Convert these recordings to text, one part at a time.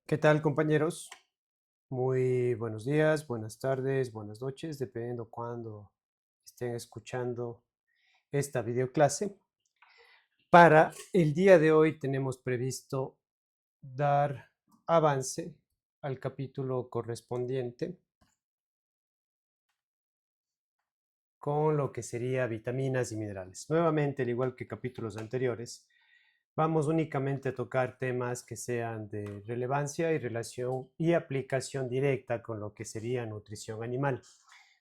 ¿Qué tal, compañeros? Muy buenos días, buenas tardes, buenas noches, dependiendo cuándo estén escuchando esta videoclase. Para el día de hoy tenemos previsto dar avance al capítulo correspondiente con lo que sería vitaminas y minerales. Nuevamente, al igual que capítulos anteriores, vamos únicamente a tocar temas que sean de relevancia y relación y aplicación directa con lo que sería nutrición animal,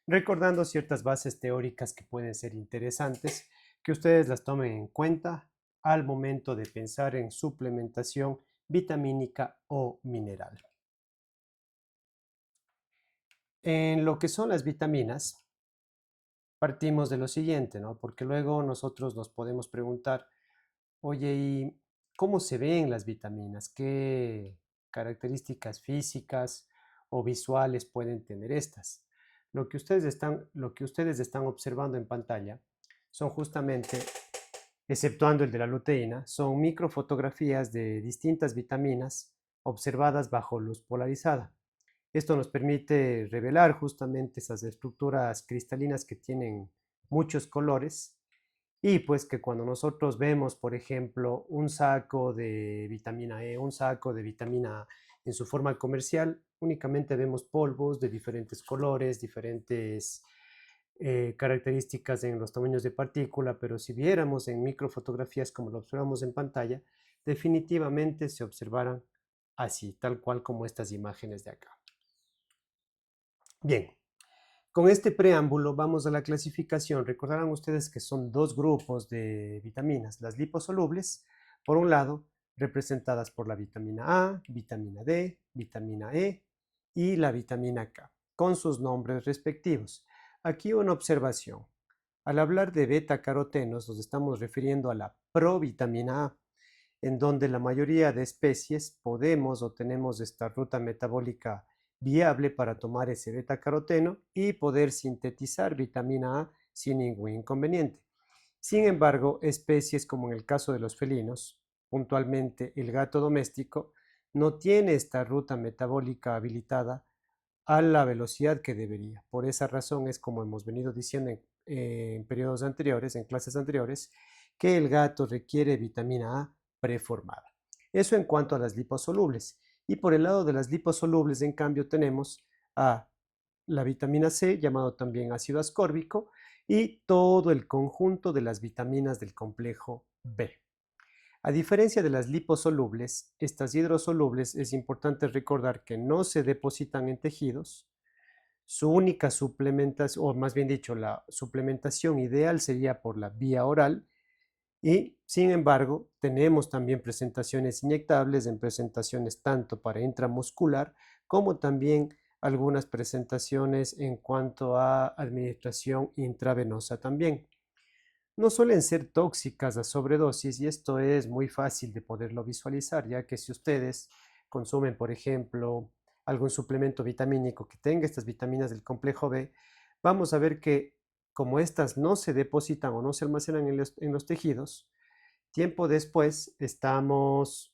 recordando ciertas bases teóricas que pueden ser interesantes, que ustedes las tomen en cuenta al momento de pensar en suplementación vitamínica o mineral. En lo que son las vitaminas, partimos de lo siguiente, ¿no? Porque luego nosotros nos podemos preguntar, oye, ¿y cómo se ven las vitaminas? ¿Qué características físicas o visuales pueden tener estas? Lo que ustedes están observando en pantalla son justamente, exceptuando el de la luteína, son microfotografías de distintas vitaminas observadas bajo luz polarizada. Esto nos permite revelar justamente esas estructuras cristalinas que tienen muchos colores y pues que cuando nosotros vemos, por ejemplo, un saco de vitamina E, un saco de vitamina A en su forma comercial, únicamente vemos polvos de diferentes colores, diferentes características en los tamaños de partícula, pero si viéramos en microfotografías como lo observamos en pantalla, definitivamente se observaran así, tal cual como estas imágenes de acá. Bien, con este preámbulo vamos a la clasificación. Recordarán ustedes que son dos grupos de vitaminas, las liposolubles, por un lado, representadas por la vitamina A, vitamina D, vitamina E y la vitamina K, con sus nombres respectivos. Aquí una observación. Al hablar de beta-carotenos nos estamos refiriendo a la provitamina A, en donde la mayoría de especies podemos o tenemos esta ruta metabólica viable para tomar ese beta-caroteno y poder sintetizar vitamina A sin ningún inconveniente. Sin embargo, especies como en el caso de los felinos, puntualmente el gato doméstico, no tiene esta ruta metabólica habilitada a la velocidad que debería. Por esa razón es como hemos venido diciendo en periodos anteriores, en clases anteriores, que el gato requiere vitamina A preformada. Eso en cuanto a las liposolubles. Y por el lado de las liposolubles, en cambio, tenemos a la vitamina C, llamado también ácido ascórbico, y todo el conjunto de las vitaminas del complejo B. A diferencia de las liposolubles, estas hidrosolubles es importante recordar que no se depositan en tejidos. Su única suplementación, o más bien dicho, la suplementación ideal sería por la vía oral y, sin embargo, tenemos también presentaciones inyectables en presentaciones tanto para intramuscular como también algunas presentaciones en cuanto a administración intravenosa también. No suelen ser tóxicas a sobredosis y esto es muy fácil de poderlo visualizar, ya que si ustedes consumen, por ejemplo, algún suplemento vitamínico que tenga estas vitaminas del complejo B, vamos a ver que como estas no se depositan o no se almacenan en los tejidos, tiempo después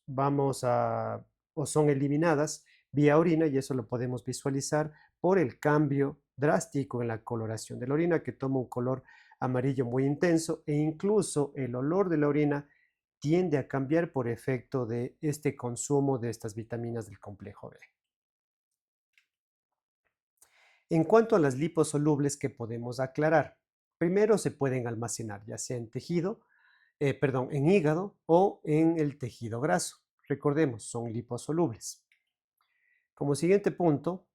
vamos a, o son eliminadas vía orina y eso lo podemos visualizar por el cambio drástico en la coloración de la orina que toma un color amarillo muy intenso e incluso el olor de la orina tiende a cambiar por efecto de este consumo de estas vitaminas del complejo B. En cuanto a las liposolubles que podemos aclarar, primero se pueden almacenar ya sea en en hígado o en el tejido graso. Recordemos, son liposolubles. Como siguiente punto,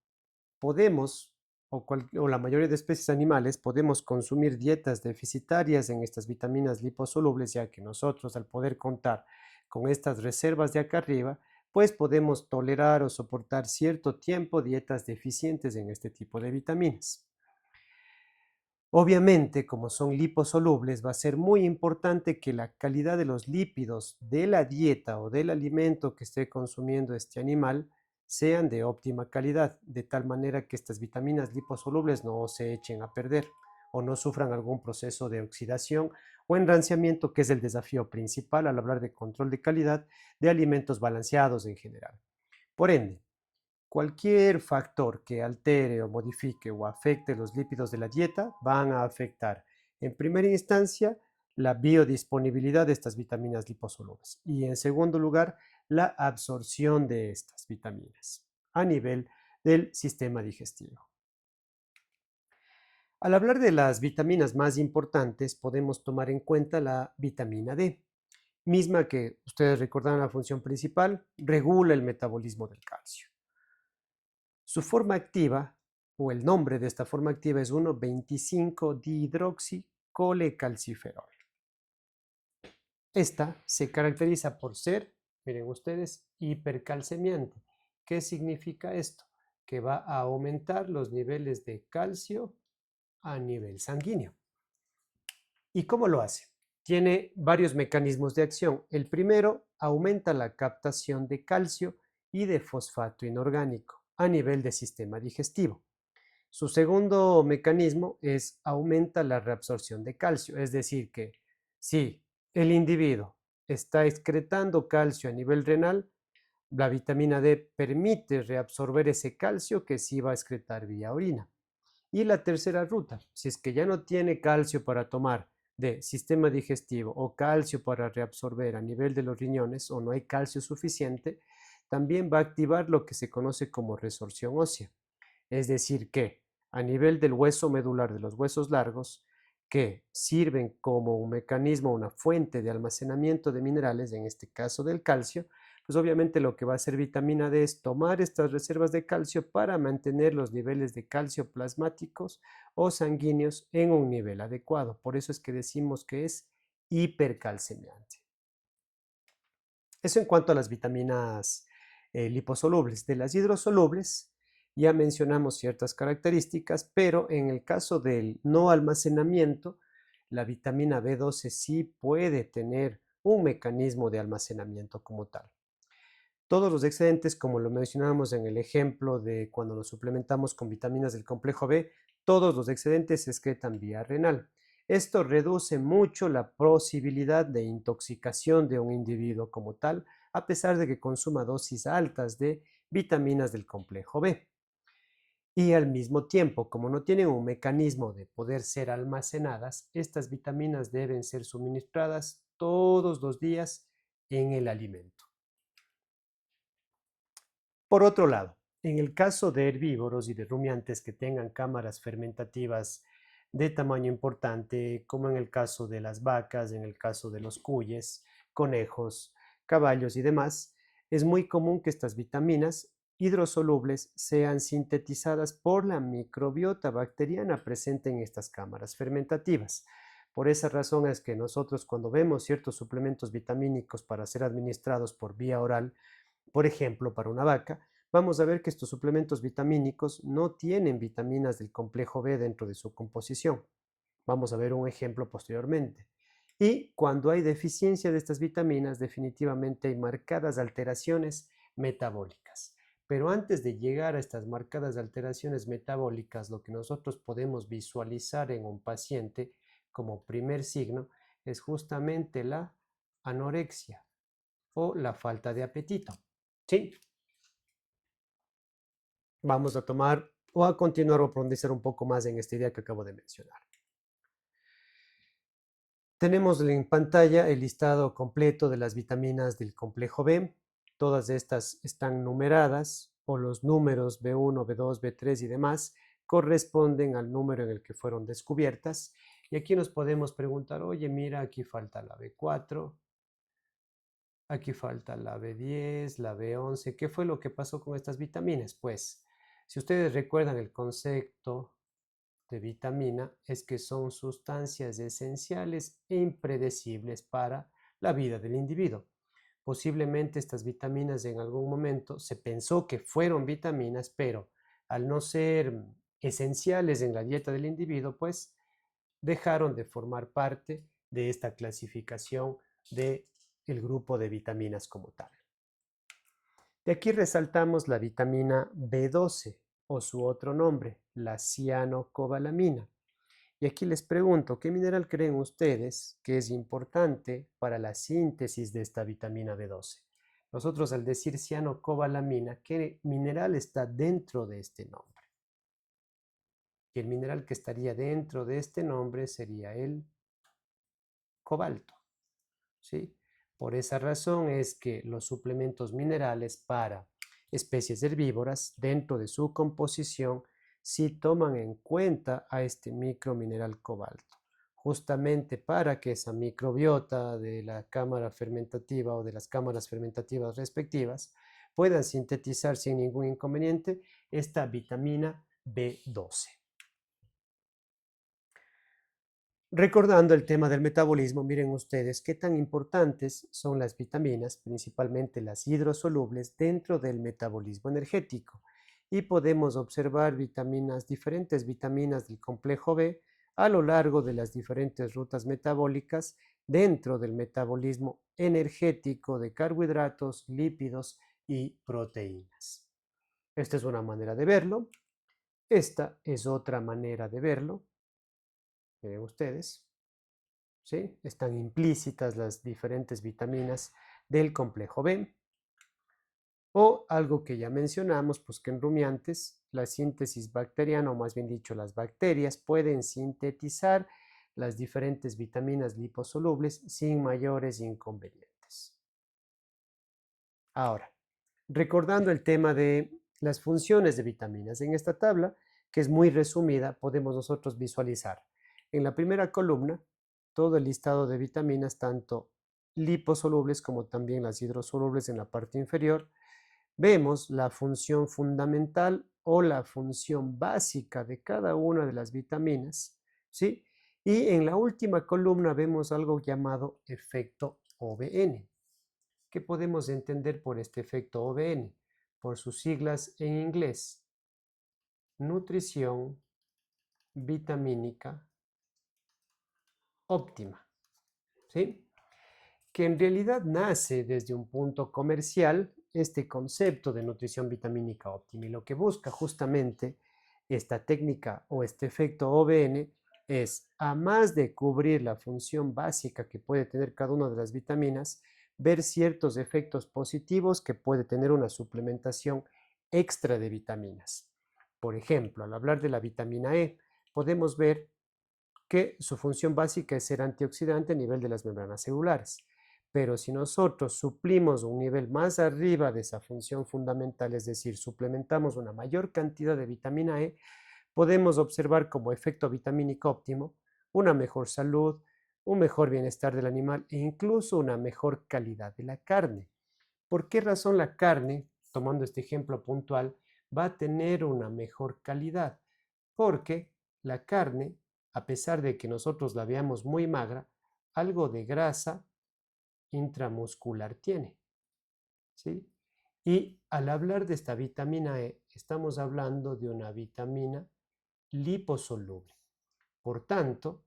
podemos, o la mayoría de especies animales, podemos consumir dietas deficitarias en estas vitaminas liposolubles, ya que nosotros al poder contar con estas reservas de acá arriba, pues podemos tolerar o soportar cierto tiempo dietas deficientes en este tipo de vitaminas. Obviamente, como son liposolubles, va a ser muy importante que la calidad de los lípidos de la dieta o del alimento que esté consumiendo este animal sean de óptima calidad, de tal manera que estas vitaminas liposolubles no se echen a perder o no sufran algún proceso de oxidación o enranciamiento, que es el desafío principal al hablar de control de calidad de alimentos balanceados en general. Por ende, cualquier factor que altere o modifique o afecte los lípidos de la dieta van a afectar en primera instancia la biodisponibilidad de estas vitaminas liposolubles y en segundo lugar la absorción de estas vitaminas a nivel del sistema digestivo. Al hablar de las vitaminas más importantes, podemos tomar en cuenta la vitamina D, misma que ustedes recordarán la función principal, regula el metabolismo del calcio. Su forma activa, o el nombre de esta forma activa es 1,25-dihidroxicolecalciferol. Esta se caracteriza por ser, miren ustedes, hipercalcemiante. ¿Qué significa esto? Que va a aumentar los niveles de calcio a nivel sanguíneo. ¿Y cómo lo hace? Tiene varios mecanismos de acción. El primero, aumenta la captación de calcio y de fosfato inorgánico a nivel del sistema digestivo. Su segundo mecanismo es aumenta la reabsorción de calcio, es decir que si el individuo está excretando calcio a nivel renal, la vitamina D permite reabsorber ese calcio que sí va a excretar vía orina. Y la tercera ruta, si es que ya no tiene calcio para tomar de sistema digestivo o calcio para reabsorber a nivel de los riñones o no hay calcio suficiente, también va a activar lo que se conoce como resorción ósea. Es decir que a nivel del hueso medular de los huesos largos, que sirven como un mecanismo, una fuente de almacenamiento de minerales, en este caso del calcio, pues obviamente lo que va a hacer vitamina D es tomar estas reservas de calcio para mantener los niveles de calcio plasmáticos o sanguíneos en un nivel adecuado. Por eso es que decimos que es hipercalcemiante. Eso en cuanto a las vitaminas liposolubles. De las hidrosolubles, ya mencionamos ciertas características, pero en el caso del no almacenamiento, la vitamina B12 sí puede tener un mecanismo de almacenamiento como tal. Todos los excedentes, como lo mencionábamos en el ejemplo de cuando nos suplementamos con vitaminas del complejo B, todos los excedentes se excretan vía renal. Esto reduce mucho la posibilidad de intoxicación de un individuo como tal, a pesar de que consuma dosis altas de vitaminas del complejo B. Y al mismo tiempo, como no tienen un mecanismo de poder ser almacenadas, estas vitaminas deben ser suministradas todos los días en el alimento. Por otro lado, en el caso de herbívoros y de rumiantes que tengan cámaras fermentativas de tamaño importante, como en el caso de las vacas, en el caso de los cuyes, conejos, caballos y demás, es muy común que estas vitaminas hidrosolubles sean sintetizadas por la microbiota bacteriana presente en estas cámaras fermentativas. Por esa razón es que nosotros cuando vemos ciertos suplementos vitamínicos para ser administrados por vía oral, por ejemplo, para una vaca, vamos a ver que estos suplementos vitamínicos no tienen vitaminas del complejo B dentro de su composición. Vamos a ver un ejemplo posteriormente. Y cuando hay deficiencia de estas vitaminas, definitivamente hay marcadas alteraciones metabólicas. Pero antes de llegar a estas marcadas alteraciones metabólicas, lo que nosotros podemos visualizar en un paciente como primer signo es justamente la anorexia o la falta de apetito. ¿Sí? Vamos a tomar o a continuar o profundizar un poco más en esta idea que acabo de mencionar. Tenemos en pantalla el listado completo de las vitaminas del complejo B. Todas estas están numeradas o los números B1, B2, B3 y demás corresponden al número en el que fueron descubiertas. Y aquí nos podemos preguntar, oye, mira, aquí falta la B4, aquí falta la B10, la B11. ¿Qué fue lo que pasó con estas vitaminas? Pues, si ustedes recuerdan el concepto de vitamina, es que son sustancias esenciales e impredecibles para la vida del individuo. Posiblemente estas vitaminas en algún momento se pensó que fueron vitaminas, pero al no ser esenciales en la dieta del individuo, pues dejaron de formar parte de esta clasificación de el grupo de vitaminas como tal. De aquí resaltamos la vitamina B12 o su otro nombre, la cianocobalamina. Y aquí les pregunto, ¿qué mineral creen ustedes que es importante para la síntesis de esta vitamina B12? Nosotros al decir cianocobalamina, ¿qué mineral está dentro de este nombre? Y el mineral que estaría dentro de este nombre sería el cobalto, ¿sí? Por esa razón es que los suplementos minerales para especies herbívoras, dentro de su composición, sí toman en cuenta a este micromineral cobalto, justamente para que esa microbiota de la cámara fermentativa o de las cámaras fermentativas respectivas puedan sintetizar sin ningún inconveniente esta vitamina B12. Recordando el tema del metabolismo, miren ustedes qué tan importantes son las vitaminas, principalmente las hidrosolubles, dentro del metabolismo energético. Y podemos observar diferentes vitaminas del complejo B a lo largo de las diferentes rutas metabólicas dentro del metabolismo energético de carbohidratos, lípidos y proteínas. Esta es una manera de verlo. Esta es otra manera de verlo. Miren ustedes. ¿Sí? Están implícitas las diferentes vitaminas del complejo B. O algo que ya mencionamos, pues que en rumiantes la síntesis bacteriana, o más bien dicho, las bacterias pueden sintetizar las diferentes vitaminas liposolubles sin mayores inconvenientes. Ahora, recordando el tema de las funciones de vitaminas, en esta tabla, que es muy resumida, podemos nosotros visualizar en la primera columna todo el listado de vitaminas, tanto liposolubles como también las hidrosolubles en la parte inferior. Vemos la función fundamental o la función básica de cada una de las vitaminas, ¿sí? Y en la última columna vemos algo llamado efecto OBN. ¿Qué podemos entender por este efecto OBN? Por sus siglas en inglés: nutrición vitamínica óptima, ¿sí? Que en realidad nace desde un punto comercial este concepto de nutrición vitamínica óptima, y lo que busca justamente esta técnica o este efecto OBN es, a más de cubrir la función básica que puede tener cada una de las vitaminas, ver ciertos efectos positivos que puede tener una suplementación extra de vitaminas. Por ejemplo, al hablar de la vitamina E, podemos ver que su función básica es ser antioxidante a nivel de las membranas celulares. Pero si nosotros suplimos un nivel más arriba de esa función fundamental, es decir, suplementamos una mayor cantidad de vitamina E, podemos observar como efecto vitamínico óptimo una mejor salud, un mejor bienestar del animal e incluso una mejor calidad de la carne. ¿Por qué razón la carne, tomando este ejemplo puntual, va a tener una mejor calidad? Porque la carne, a pesar de que nosotros la veamos muy magra, algo de grasa intramuscular tiene, ¿sí? Y al hablar de esta vitamina E, estamos hablando de una vitamina liposoluble. Por tanto,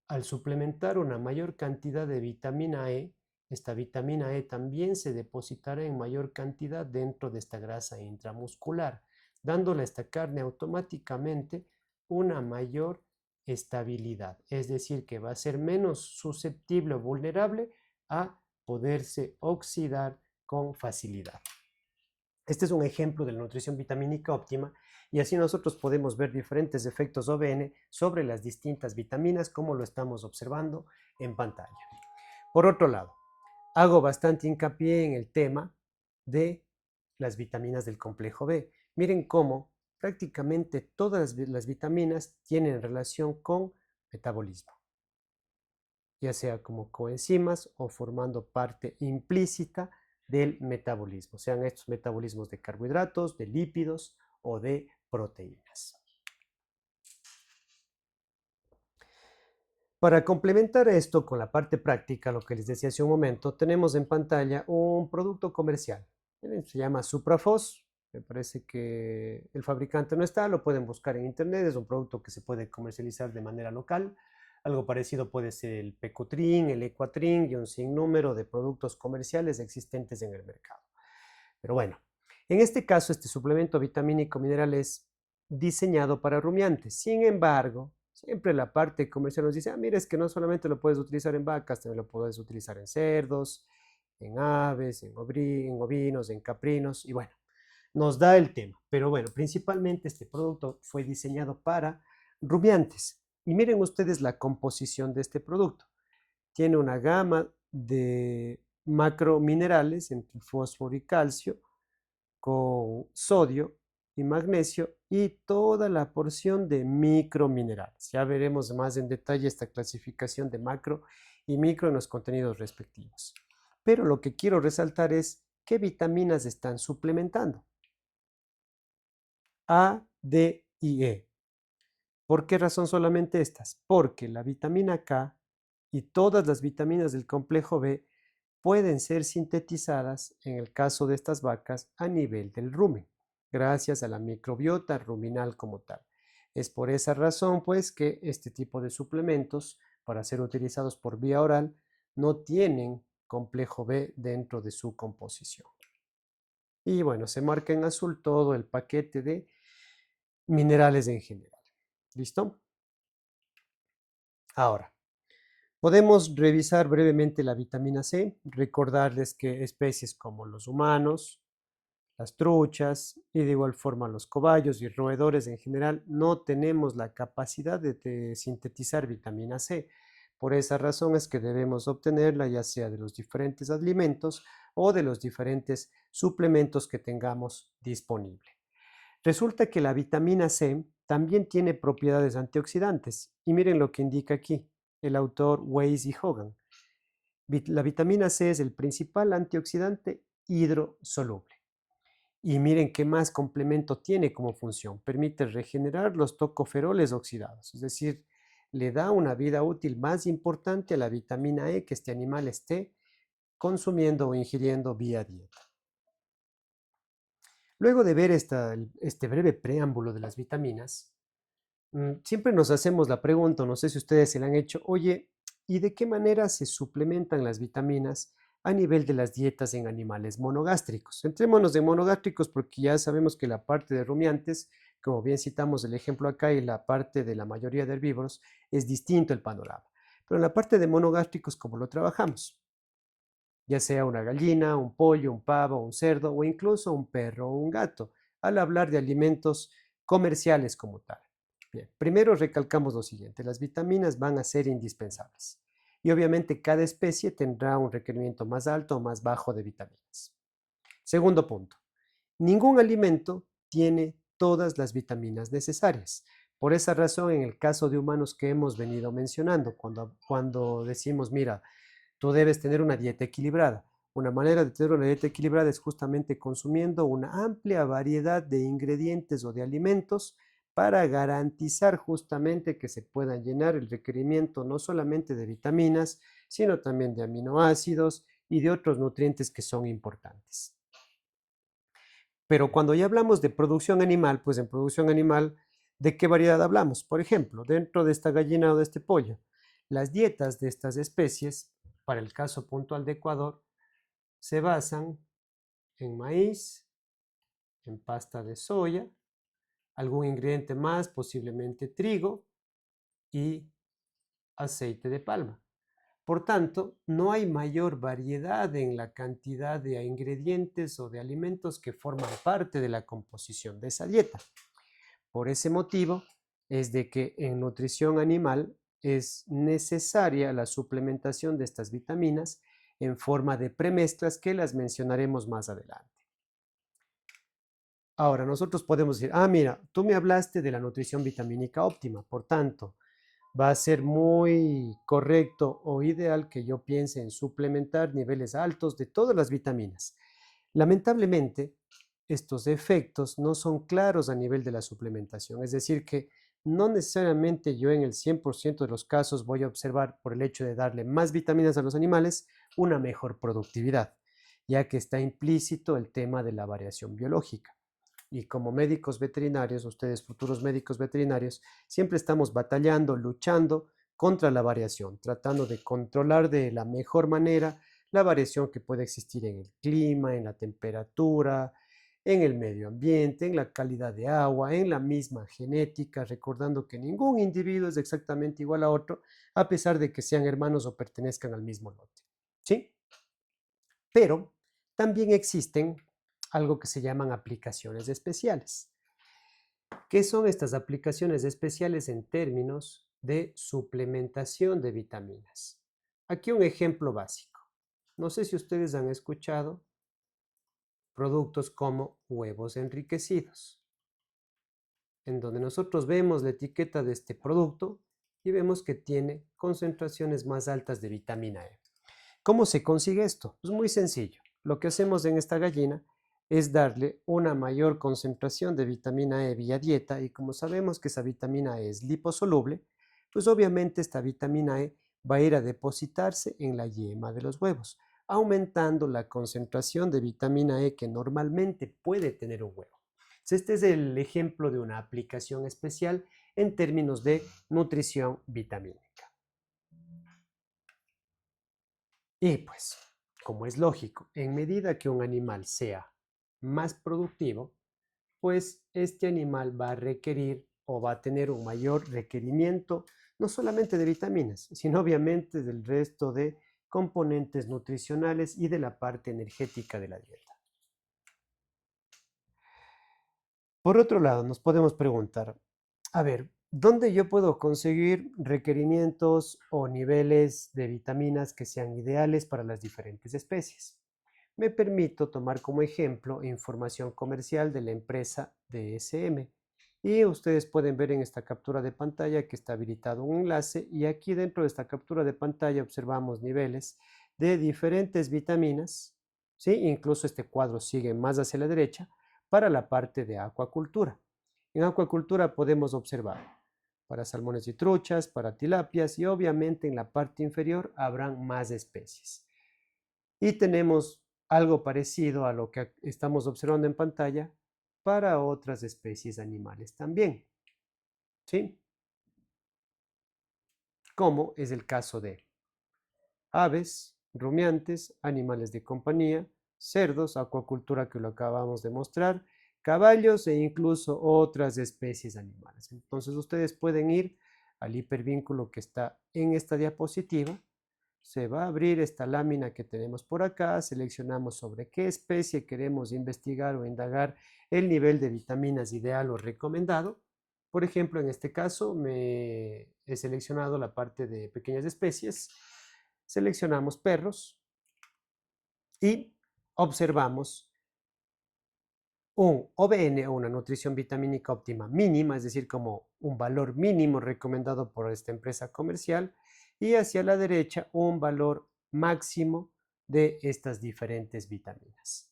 al suplementar una mayor cantidad de vitamina E, esta vitamina E también se depositará en mayor cantidad dentro de esta grasa intramuscular, dándole a esta carne automáticamente una mayor estabilidad, es decir, que va a ser menos susceptible o vulnerable a poderse oxidar con facilidad. Este es un ejemplo de la nutrición vitamínica óptima, y así nosotros podemos ver diferentes efectos OBN sobre las distintas vitaminas, como lo estamos observando en pantalla. Por otro lado, hago bastante hincapié en el tema de las vitaminas del complejo B. Miren cómo prácticamente todas las vitaminas tienen relación con metabolismo, ya sea como coenzimas o formando parte implícita del metabolismo, sean estos metabolismos de carbohidratos, de lípidos o de proteínas. Para complementar esto con la parte práctica, lo que les decía hace un momento, tenemos en pantalla un producto comercial. Se llama Suprafos. Me parece que el fabricante no está, lo pueden buscar en internet. Es un producto que se puede comercializar de manera local. Algo parecido puede ser el Pecotrin, el Equatrin y un sinnúmero de productos comerciales existentes en el mercado. Pero bueno, en este caso, este suplemento vitamínico mineral es diseñado para rumiantes. Sin embargo, siempre la parte comercial nos dice, mira, es que no solamente lo puedes utilizar en vacas, también lo puedes utilizar en cerdos, en aves, en ovinos, en caprinos, y bueno, nos da el tema. Pero bueno, principalmente este producto fue diseñado para rumiantes. Y miren ustedes la composición de este producto. Tiene una gama de macrominerales entre fósforo y calcio, con sodio y magnesio y toda la porción de microminerales. Ya veremos más en detalle esta clasificación de macro y micro en los contenidos respectivos. Pero lo que quiero resaltar es qué vitaminas están suplementando. A, D y E. ¿Por qué razón solamente estas? Porque la vitamina K y todas las vitaminas del complejo B pueden ser sintetizadas, en el caso de estas vacas, a nivel del rumen, gracias a la microbiota ruminal como tal. Es por esa razón, pues, que este tipo de suplementos, para ser utilizados por vía oral, no tienen complejo B dentro de su composición. Y bueno, se marca en azul todo el paquete de minerales en general. ¿Listo? Ahora, podemos revisar brevemente la vitamina C, recordarles que especies como los humanos, las truchas y de igual forma los cobayos y roedores en general no tenemos la capacidad de sintetizar vitamina C. Por esa razón es que debemos obtenerla ya sea de los diferentes alimentos o de los diferentes suplementos que tengamos disponible. Resulta que la vitamina C también tiene propiedades antioxidantes y miren lo que indica aquí el autor Weiss y Hogan. La vitamina C es el principal antioxidante hidrosoluble. Y miren qué más complemento tiene como función. Permite regenerar los tocoferoles oxidados, es decir, le da una vida útil más importante a la vitamina E que este animal esté consumiendo o ingiriendo vía dieta. Luego de ver este breve preámbulo de las vitaminas, siempre nos hacemos la pregunta, no sé si ustedes se la han hecho, oye, ¿y de qué manera se suplementan las vitaminas a nivel de las dietas en animales monogástricos? Entrémonos de monogástricos porque ya sabemos que la parte de rumiantes, como bien citamos el ejemplo acá, y la parte de la mayoría de herbívoros, es distinto el panorama. Pero en la parte de monogástricos, ¿cómo lo trabajamos? Ya sea una gallina, un pollo, un pavo, un cerdo o incluso un perro o un gato, al hablar de alimentos comerciales como tal. Bien, primero recalcamos lo siguiente, las vitaminas van a ser indispensables y obviamente cada especie tendrá un requerimiento más alto o más bajo de vitaminas. Segundo punto, ningún alimento tiene todas las vitaminas necesarias. Por esa razón, en el caso de humanos que hemos venido mencionando, cuando decimos, mira, tú debes tener una dieta equilibrada. Una manera de tener una dieta equilibrada es justamente consumiendo una amplia variedad de ingredientes o de alimentos para garantizar justamente que se pueda llenar el requerimiento no solamente de vitaminas, sino también de aminoácidos y de otros nutrientes que son importantes. Pero cuando ya hablamos de producción animal, pues en producción animal, ¿de qué variedad hablamos? Por ejemplo, dentro de esta gallina o de este pollo, las dietas de estas especies, para el caso puntual de Ecuador, se basan en maíz, en pasta de soya, algún ingrediente más, posiblemente trigo y aceite de palma. Por tanto, no hay mayor variedad en la cantidad de ingredientes o de alimentos que forman parte de la composición de esa dieta. Por ese motivo es de que en nutrición animal es necesaria la suplementación de estas vitaminas en forma de premezclas que las mencionaremos más adelante. Ahora, nosotros podemos decir, mira, tú me hablaste de la nutrición vitamínica óptima, por tanto, va a ser muy correcto o ideal que yo piense en suplementar niveles altos de todas las vitaminas. Lamentablemente, estos efectos no son claros a nivel de la suplementación, es decir, que no necesariamente yo en el 100% de los casos voy a observar por el hecho de darle más vitaminas a los animales una mejor productividad, ya que está implícito el tema de la variación biológica. Y como médicos veterinarios, ustedes futuros médicos veterinarios, siempre estamos batallando, luchando contra la variación, tratando de controlar de la mejor manera la variación que puede existir en el clima, en la temperatura, en el medio ambiente, en la calidad de agua, en la misma genética, recordando que ningún individuo es exactamente igual a otro, a pesar de que sean hermanos o pertenezcan al mismo lote. ¿Sí? Pero también existen algo que se llaman aplicaciones especiales. ¿Qué son estas aplicaciones especiales en términos de suplementación de vitaminas? Aquí un ejemplo básico. No sé si ustedes han escuchado productos como huevos enriquecidos, en donde nosotros vemos la etiqueta de este producto y vemos que tiene concentraciones más altas de vitamina E. ¿Cómo se consigue esto? Es muy sencillo. Lo que hacemos en esta gallina es darle una mayor concentración de vitamina E vía dieta, y como sabemos que esa vitamina E es liposoluble, pues obviamente esta vitamina E va a ir a depositarse en la yema de los huevos, aumentando la concentración de vitamina E que normalmente puede tener un huevo. Este es el ejemplo de una aplicación especial en términos de nutrición vitamínica. Y pues, como es lógico, en medida que un animal sea más productivo, pues este animal va a requerir o va a tener un mayor requerimiento, no solamente de vitaminas, sino obviamente del resto de componentes nutricionales y de la parte energética de la dieta. Por otro lado, nos podemos preguntar, a ver, ¿dónde yo puedo conseguir requerimientos o niveles de vitaminas que sean ideales para las diferentes especies? Me permito tomar como ejemplo información comercial de la empresa DSM. Y ustedes pueden ver en esta captura de pantalla que está habilitado un enlace, y aquí dentro de esta captura de pantalla observamos niveles de diferentes vitaminas, ¿sí? Incluso este cuadro sigue más hacia la derecha para la parte de acuacultura. En acuacultura podemos observar para salmones y truchas, para tilapias, y obviamente en la parte inferior habrán más especies. Y tenemos algo parecido a lo que estamos observando en pantalla para otras especies animales también, ¿sí? Como es el caso de aves, rumiantes, animales de compañía, cerdos, acuacultura que lo acabamos de mostrar, caballos e incluso otras especies animales. Entonces ustedes pueden ir al hipervínculo que está en esta diapositiva. Se va a abrir esta lámina que tenemos por acá, seleccionamos sobre qué especie queremos investigar o indagar el nivel de vitaminas ideal o recomendado. Por ejemplo, en este caso me he seleccionado la parte de pequeñas especies, seleccionamos perros y observamos un OBN o una nutrición vitamínica óptima mínima, es decir, como un valor mínimo recomendado por esta empresa comercial, y hacia la derecha un valor máximo de estas diferentes vitaminas.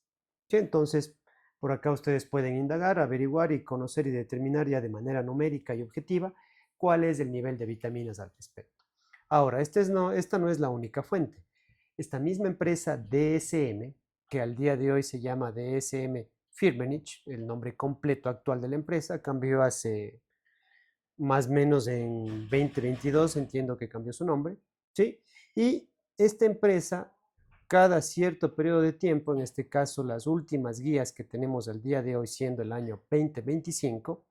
¿Sí? Entonces, por acá ustedes pueden indagar, averiguar y conocer y determinar ya de manera numérica y objetiva cuál es el nivel de vitaminas al respecto. Ahora, esta no es la única fuente. Esta misma empresa DSM, que al día de hoy se llama DSM Firmenich, el nombre completo actual de la empresa, cambió hace más o menos en 2022, entiendo que cambió su nombre, ¿sí? Y esta empresa, cada cierto periodo de tiempo, en este caso las últimas guías que tenemos al día de hoy, siendo el año 2025,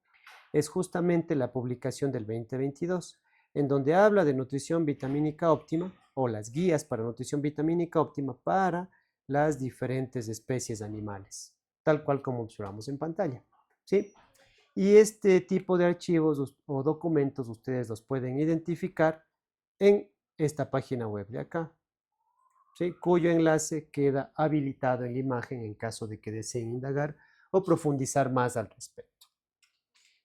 es justamente la publicación del 2022, en donde habla de nutrición vitamínica óptima o las guías para nutrición vitamínica óptima para las diferentes especies animales, tal cual como observamos en pantalla, ¿sí? Y este tipo de archivos o documentos ustedes los pueden identificar en esta página web de acá, ¿sí? Cuyo enlace queda habilitado en la imagen en caso de que deseen indagar o profundizar más al respecto.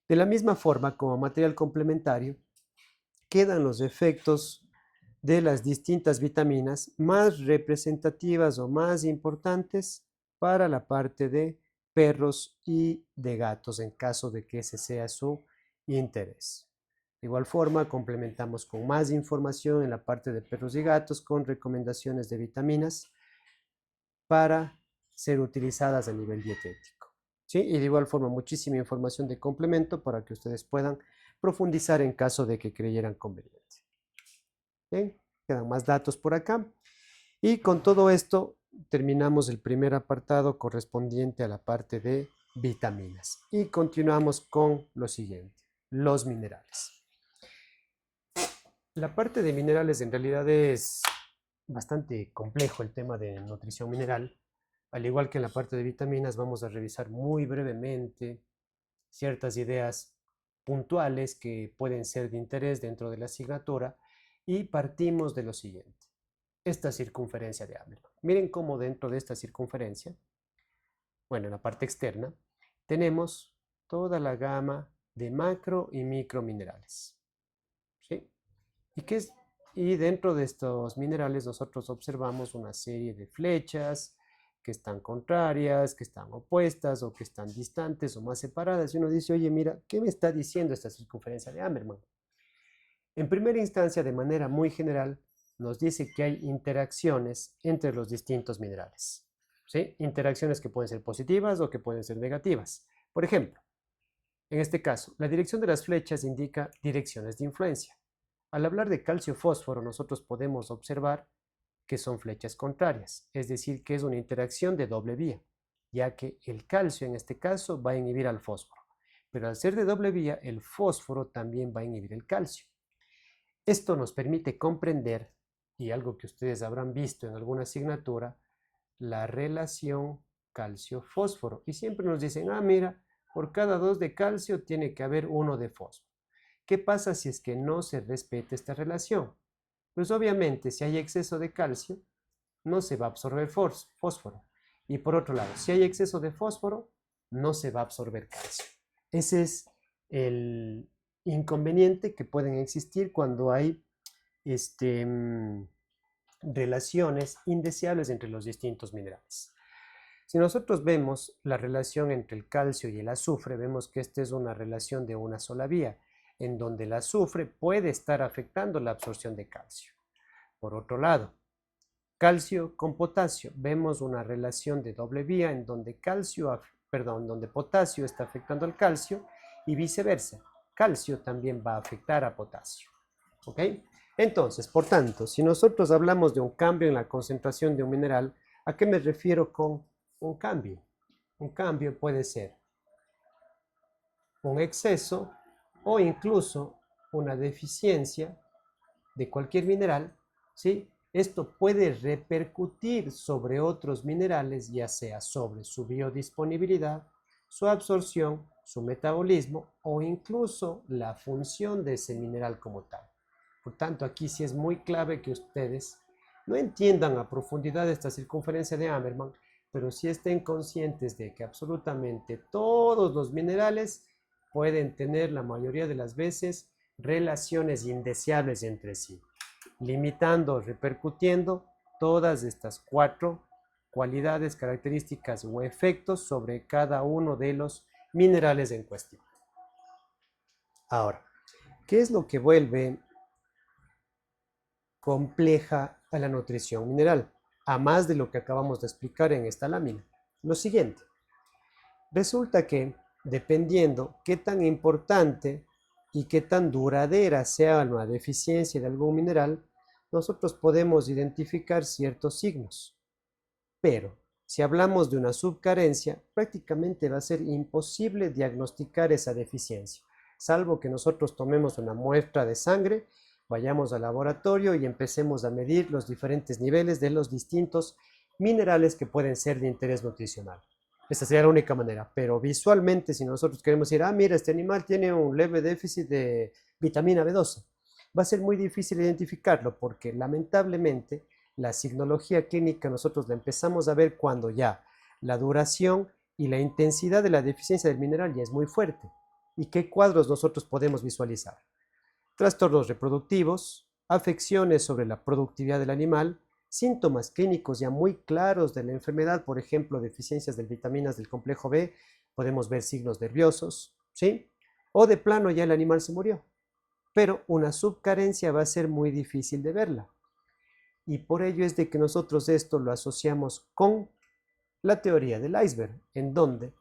De la misma forma, como material complementario, quedan los efectos de las distintas vitaminas más representativas o más importantes para la parte de perros y de gatos, en caso de que ese sea su interés. De igual forma, complementamos con más información en la parte de perros y gatos con recomendaciones de vitaminas para ser utilizadas a nivel dietético, ¿sí? Y de igual forma, muchísima información de complemento para que ustedes puedan profundizar en caso de que creyeran conveniente. Bien, quedan más datos por acá. Y con todo esto terminamos el primer apartado correspondiente a la parte de vitaminas. Y continuamos con lo siguiente, los minerales. La parte de minerales en realidad es bastante complejo el tema de nutrición mineral. Al igual que en la parte de vitaminas, vamos a revisar muy brevemente ciertas ideas puntuales que pueden ser de interés dentro de la asignatura y partimos de lo siguiente. Esta circunferencia de Hamelman. Miren cómo dentro de esta circunferencia, bueno, en la parte externa, tenemos toda la gama de macro y micro minerales. ¿Sí? Y dentro de estos minerales nosotros observamos una serie de flechas que están contrarias, que están opuestas o que están distantes o más separadas. Y uno dice, oye, mira, ¿qué me está diciendo esta circunferencia de Hamelman? En primera instancia, de manera muy general, nos dice que hay interacciones entre los distintos minerales. ¿Sí? Interacciones que pueden ser positivas o que pueden ser negativas. Por ejemplo, en este caso, la dirección de las flechas indica direcciones de influencia. Al hablar de calcio-fósforo, nosotros podemos observar que son flechas contrarias, es decir, que es una interacción de doble vía, ya que el calcio en este caso va a inhibir al fósforo, pero al ser de doble vía, el fósforo también va a inhibir el calcio. Esto nos permite comprender, y algo que ustedes habrán visto en alguna asignatura, la relación calcio-fósforo. Y siempre nos dicen, mira, por cada 2 de calcio tiene que haber 1 de fósforo. ¿Qué pasa si es que no se respeta esta relación? Pues obviamente si hay exceso de calcio, no se va a absorber fósforo. Y por otro lado, si hay exceso de fósforo, no se va a absorber calcio. Ese es el inconveniente que pueden existir cuando hay relaciones indeseables entre los distintos minerales. Si nosotros vemos la relación entre el calcio y el azufre, vemos que esta es una relación de una sola vía, en donde el azufre puede estar afectando la absorción de calcio. Por otro lado, calcio con potasio, vemos una relación de doble vía en donde donde potasio está afectando al calcio y viceversa. Calcio también va a afectar a potasio. ¿Ok? Entonces, por tanto, si nosotros hablamos de un cambio en la concentración de un mineral, ¿a qué me refiero con un cambio? Un cambio puede ser un exceso o incluso una deficiencia de cualquier mineral, ¿sí? Esto puede repercutir sobre otros minerales, ya sea sobre su biodisponibilidad, su absorción, su metabolismo o incluso la función de ese mineral como tal. Por tanto, aquí sí es muy clave que ustedes no entiendan a profundidad esta circunferencia de Hamelman, pero sí estén conscientes de que absolutamente todos los minerales pueden tener la mayoría de las veces relaciones indeseables entre sí, limitando, repercutiendo todas estas 4 cualidades, características o efectos sobre cada uno de los minerales en cuestión. Ahora, ¿qué es lo que vuelve compleja a la nutrición mineral? A más de lo que acabamos de explicar en esta lámina. Lo siguiente, resulta que dependiendo qué tan importante y qué tan duradera sea una deficiencia de algún mineral, nosotros podemos identificar ciertos signos. Pero si hablamos de una subcarencia, prácticamente va a ser imposible diagnosticar esa deficiencia, salvo que nosotros tomemos una muestra de sangre, vayamos al laboratorio y empecemos a medir los diferentes niveles de los distintos minerales que pueden ser de interés nutricional. Esta sería la única manera, pero visualmente si nosotros queremos decir, mira, este animal tiene un leve déficit de vitamina B12, va a ser muy difícil identificarlo porque lamentablemente la signología clínica nosotros la empezamos a ver cuando ya la duración y la intensidad de la deficiencia del mineral ya es muy fuerte. ¿Y qué cuadros nosotros podemos visualizar? Trastornos reproductivos, afecciones sobre la productividad del animal, síntomas clínicos ya muy claros de la enfermedad, por ejemplo, deficiencias de vitaminas del complejo B, podemos ver signos nerviosos, ¿sí? O de plano ya el animal se murió. Pero una subcarencia va a ser muy difícil de verla. Y por ello es de que nosotros esto lo asociamos con la teoría del iceberg, en donde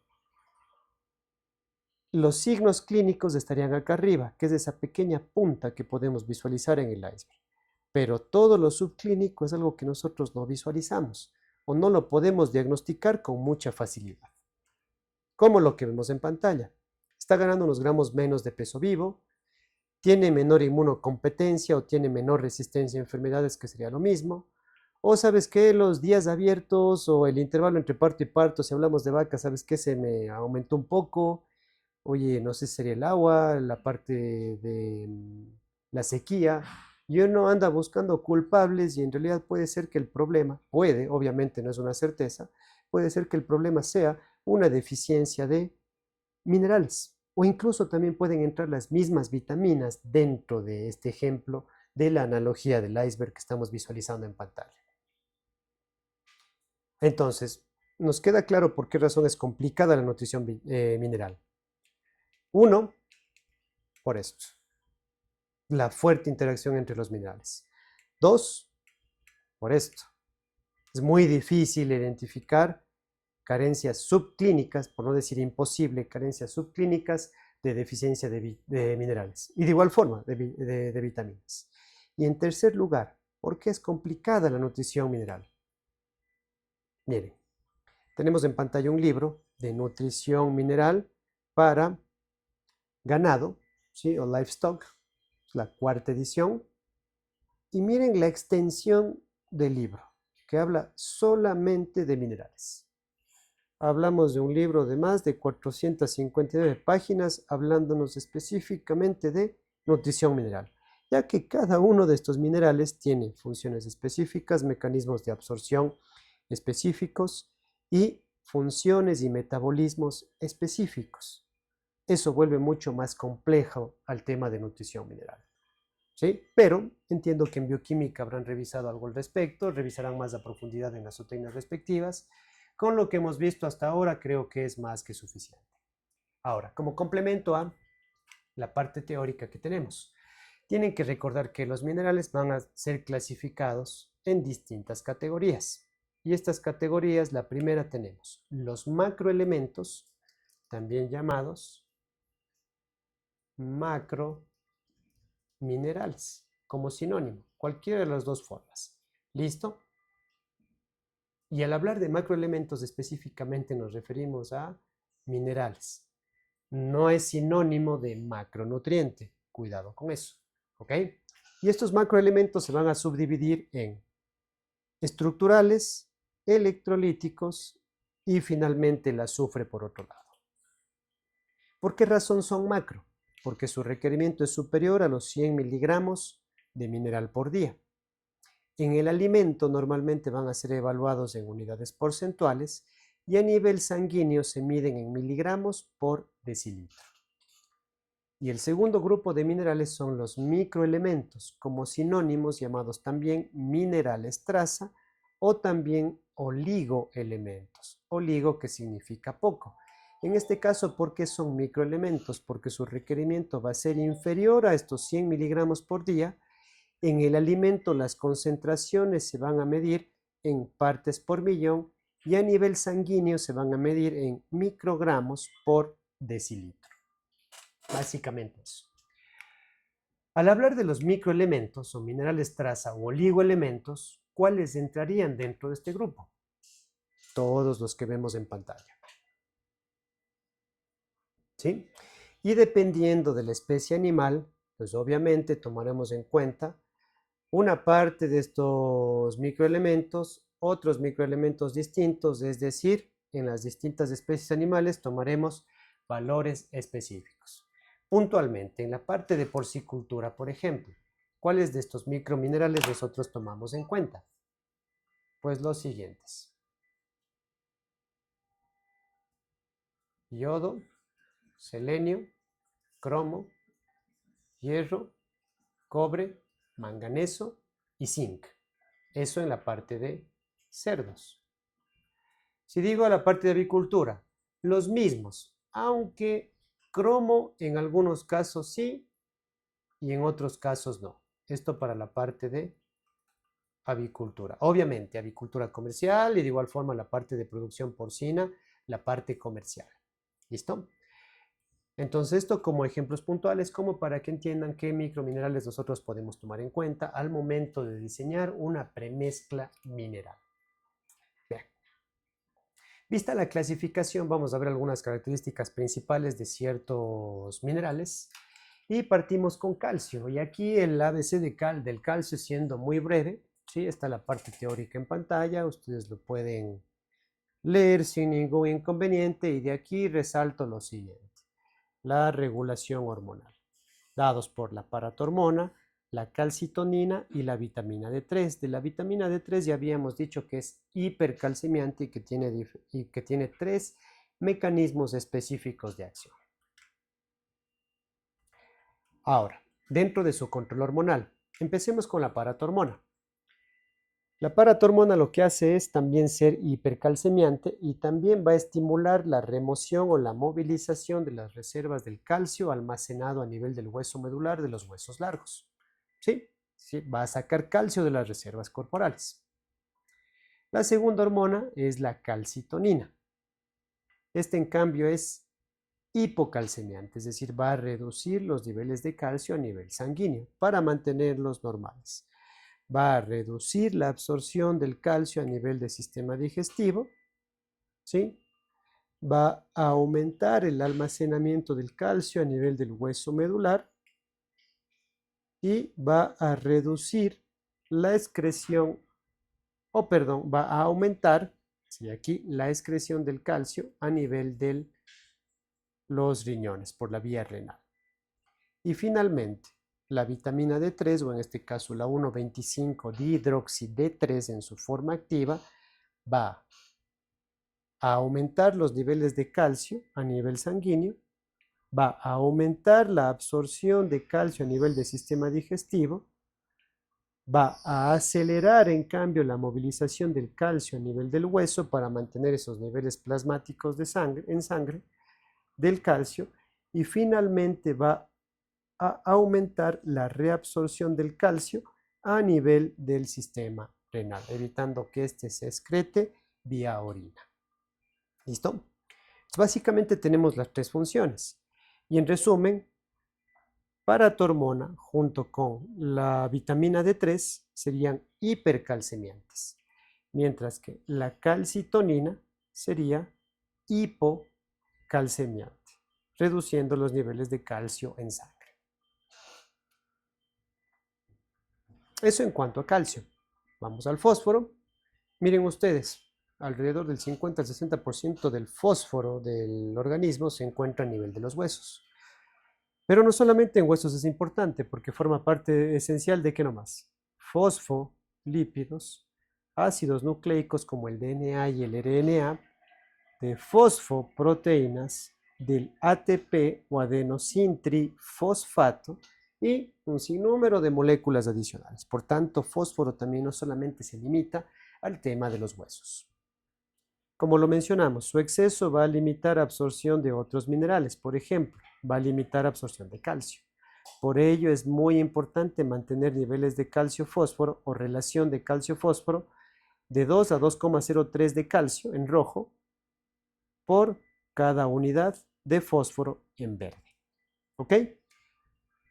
los signos clínicos estarían acá arriba, que es esa pequeña punta que podemos visualizar en el iceberg. Pero todo lo subclínico es algo que nosotros no visualizamos o no lo podemos diagnosticar con mucha facilidad. Como lo que vemos en pantalla. Está ganando unos gramos menos de peso vivo, tiene menor inmunocompetencia o tiene menor resistencia a enfermedades, que sería lo mismo, O sabes que los días abiertos o el intervalo entre parto y parto, si hablamos de vacas, sabes que se me aumentó un poco. Oye, no sé si sería el agua, la parte de la sequía. Y uno anda buscando culpables y en realidad puede ser que el problema, puede, obviamente no es una certeza, puede ser que el problema sea una deficiencia de minerales. O incluso también pueden entrar las mismas vitaminas dentro de este ejemplo de la analogía del iceberg que estamos visualizando en pantalla. Entonces, nos queda claro por qué razón es complicada la nutrición mineral. Uno, por esto, la fuerte interacción entre los minerales. Dos, por esto, es muy difícil identificar carencias subclínicas, por no decir imposible, carencias subclínicas de deficiencia de minerales y de igual forma de vitaminas. Y en tercer lugar, ¿por qué es complicada la nutrición mineral? Miren, tenemos en pantalla un libro de nutrición mineral para ganado, ¿sí? O livestock, la cuarta edición. Y miren la extensión del libro, que habla solamente de minerales. Hablamos de un libro de más de 459 páginas, hablándonos específicamente de nutrición mineral, ya que cada uno de estos minerales tiene funciones específicas, mecanismos de absorción específicos y funciones y metabolismos específicos. Eso vuelve mucho más complejo al tema de nutrición mineral. ¿Sí? Pero entiendo que en bioquímica habrán revisado algo al respecto, revisarán más a profundidad en las zootecnias respectivas. Con lo que hemos visto hasta ahora, creo que es más que suficiente. Ahora, como complemento a la parte teórica que tenemos, tienen que recordar que los minerales van a ser clasificados en distintas categorías. Y estas categorías, la primera tenemos los macroelementos, también llamados macrominerales, como sinónimo, cualquiera de las dos formas. ¿Listo? Y al hablar de macroelementos específicamente nos referimos a minerales. No es sinónimo de macronutriente. Cuidado con eso. ¿Ok? Y estos macroelementos se van a subdividir en estructurales, electrolíticos y finalmente el azufre por otro lado. ¿Por qué razón son macro? Porque su requerimiento es superior a los 100 miligramos de mineral por día. En el alimento normalmente van a ser evaluados en unidades porcentuales y a nivel sanguíneo se miden en miligramos por decilitro. Y el segundo grupo de minerales son los microelementos, como sinónimos llamados también minerales traza o también oligoelementos. Oligo que significa poco. En este caso, ¿por qué son microelementos? Porque su requerimiento va a ser inferior a estos 100 miligramos por día. En el alimento las concentraciones se van a medir en partes por millón y a nivel sanguíneo se van a medir en microgramos por decilitro. Básicamente eso. Al hablar de los microelementos o minerales traza o oligoelementos, ¿cuáles entrarían dentro de este grupo? Todos los que vemos en pantalla. ¿Sí? Y dependiendo de la especie animal, pues obviamente tomaremos en cuenta una parte de estos microelementos, otros microelementos distintos, es decir, en las distintas especies animales tomaremos valores específicos. Puntualmente, en la parte de porcicultura, por ejemplo, ¿cuáles de estos microminerales nosotros tomamos en cuenta? Pues los siguientes: yodo, selenio, cromo, hierro, cobre, manganeso y zinc. Eso en la parte de cerdos. Si digo la parte de avicultura, los mismos, aunque cromo en algunos casos sí y en otros casos no. Esto para la parte de avicultura. Obviamente, avicultura comercial y de igual forma la parte de producción porcina, la parte comercial. ¿Listo? Entonces, esto como ejemplos puntuales, como para que entiendan qué microminerales nosotros podemos tomar en cuenta al momento de diseñar una premezcla mineral. Bien. Vista la clasificación, vamos a ver algunas características principales de ciertos minerales y partimos con calcio. Y aquí el ABC del calcio, siendo muy breve, ¿sí? Está la parte teórica en pantalla, ustedes lo pueden leer sin ningún inconveniente y de aquí resalto lo siguiente. La regulación hormonal, dados por la paratormona, la calcitonina y la vitamina D3. De la vitamina D3 ya habíamos dicho que es hipercalcemiante y que tiene 3 mecanismos específicos de acción. Ahora, dentro de su control hormonal, empecemos con la paratormona. La paratormona lo que hace es también ser hipercalcemiante y también va a estimular la remoción o la movilización de las reservas del calcio almacenado a nivel del hueso medular de los huesos largos. ¿Sí? ¿Sí? Va a sacar calcio de las reservas corporales. La segunda hormona es la calcitonina. Este en cambio es hipocalcemiante, es decir, va a reducir los niveles de calcio a nivel sanguíneo para mantenerlos normales. Va a reducir la absorción del calcio a nivel del sistema digestivo, ¿sí? Va a aumentar el almacenamiento del calcio a nivel del hueso medular y va a reducir la excreción, va a aumentar, ¿sí? Aquí la excreción del calcio a nivel de los riñones por la vía renal. Y finalmente, la vitamina D3, o en este caso la 1,25 dihidroxi-D3 en su forma activa, va a aumentar los niveles de calcio a nivel sanguíneo, va a aumentar la absorción de calcio a nivel del sistema digestivo, va a acelerar en cambio la movilización del calcio a nivel del hueso para mantener esos niveles plasmáticos de sangre, en sangre del calcio, y finalmente va a aumentar la reabsorción del calcio a nivel del sistema renal, evitando que éste se excrete vía orina. ¿Listo? Entonces, básicamente tenemos las 3 funciones. Y en resumen, paratormona junto con la vitamina D3 serían hipercalcemiantes, mientras que la calcitonina sería hipocalcemiante, reduciendo los niveles de calcio en sangre. Eso en cuanto a calcio. Vamos al fósforo. Miren ustedes, alrededor del 50 al 60% del fósforo del organismo se encuentra a nivel de los huesos. Pero no solamente en huesos es importante, porque forma parte esencial de ¿qué nomás? Fosfolípidos, ácidos nucleicos como el DNA y el RNA, de fosfoproteínas, del ATP o adenosintrifosfato y un sinnúmero de moléculas adicionales. Por tanto, fósforo también no solamente se limita al tema de los huesos. Como lo mencionamos, su exceso va a limitar absorción de otros minerales, por ejemplo, va a limitar absorción de calcio. Por ello es muy importante mantener niveles de calcio-fósforo o relación de calcio-fósforo de 2 a 2,03 de calcio en rojo por cada unidad de fósforo en verde. ¿Ok?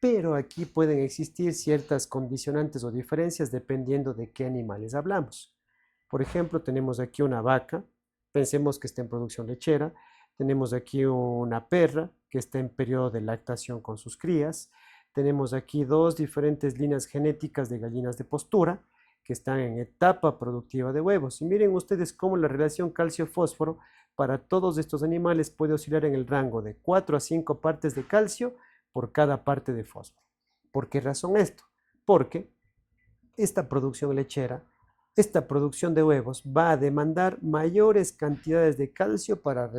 Pero aquí pueden existir ciertas condicionantes o diferencias dependiendo de qué animales hablamos. Por ejemplo, tenemos aquí una vaca, pensemos que está en producción lechera, tenemos aquí una perra que está en periodo de lactación con sus crías, tenemos aquí 2 diferentes líneas genéticas de gallinas de postura que están en etapa productiva de huevos. Y miren ustedes cómo la relación calcio-fósforo para todos estos animales puede oscilar en el rango de 4 a 5 partes de calcio por cada parte de fósforo. ¿Por qué razón esto? Porque esta producción lechera, esta producción de huevos va a demandar mayores cantidades de calcio para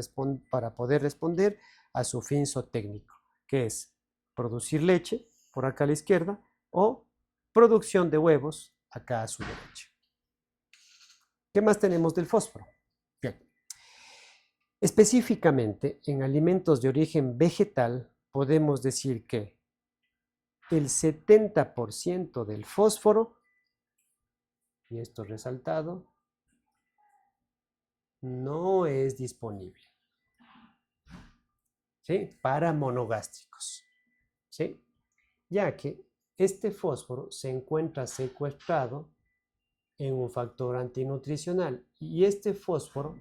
poder responder a su fin zootécnico, que es producir leche, por acá a la izquierda, o producción de huevos, acá a su derecha. ¿Qué más tenemos del fósforo? Bien. Específicamente, en alimentos de origen vegetal, podemos decir que el 70% del fósforo, y esto resaltado, no es disponible, ¿sí? Para monogástricos, ¿sí? Ya que este fósforo se encuentra secuestrado en un factor antinutricional y este fósforo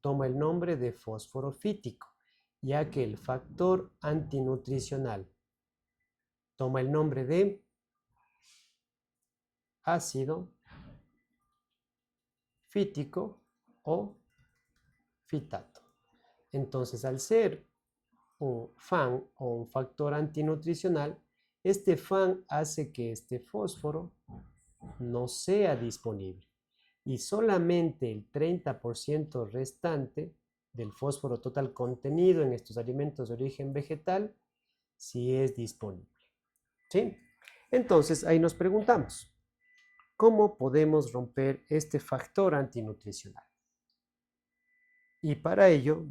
toma el nombre de fósforo fítico, ya que el factor antinutricional toma el nombre de ácido fítico o fitato. Entonces, al ser un FAN o un factor antinutricional, este FAN hace que este fósforo no sea disponible y solamente el 30% restante del fósforo total contenido en estos alimentos de origen vegetal sí es disponible. ¿Sí? Entonces, ahí nos preguntamos, ¿cómo podemos romper este factor antinutricional? Y para ello,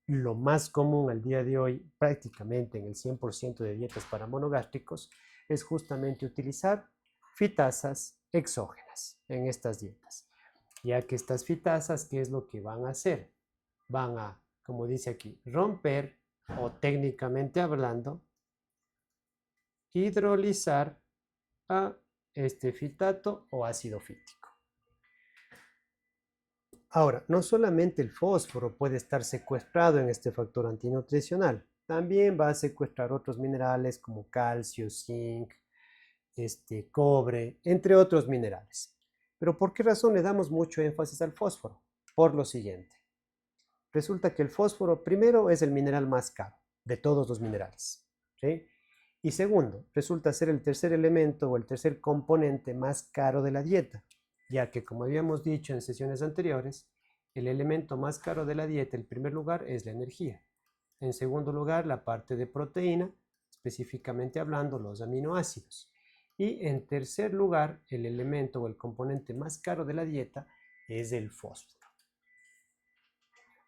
lo más común al día de hoy, prácticamente en el 100% de dietas para monogástricos, es justamente utilizar fitasas exógenas en estas dietas. Ya que estas fitasas, ¿qué es lo que van a hacer? Van a, como dice aquí, romper o técnicamente hablando, hidrolizar a este fitato o ácido fítico. Ahora, no solamente el fósforo puede estar secuestrado en este factor antinutricional, también va a secuestrar otros minerales como calcio, zinc, cobre, entre otros minerales. Pero ¿por qué razón le damos mucho énfasis al fósforo? Por lo siguiente. Resulta que el fósforo, primero, es el mineral más caro de todos los minerales, ¿sí? Y segundo, resulta ser el tercer elemento o el tercer componente más caro de la dieta, ya que, como habíamos dicho en sesiones anteriores, el elemento más caro de la dieta, en primer lugar, es la energía. En segundo lugar, la parte de proteína, específicamente hablando, los aminoácidos. Y en tercer lugar, el elemento o el componente más caro de la dieta es el fósforo.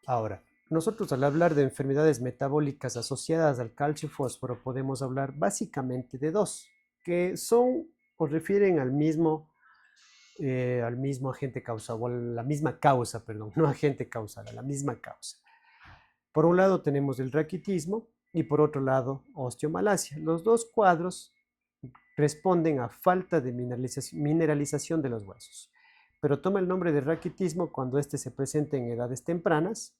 Ahora, nosotros al hablar de enfermedades metabólicas asociadas al calcio-fósforo podemos hablar básicamente de dos, que son o refieren al mismo agente causal, o a la misma causa, perdón, no agente causal, a la misma causa. Por un lado tenemos el raquitismo y por otro lado osteomalacia. Los dos cuadros responden a falta de mineralización de los huesos, pero toma el nombre de raquitismo cuando éste se presenta en edades tempranas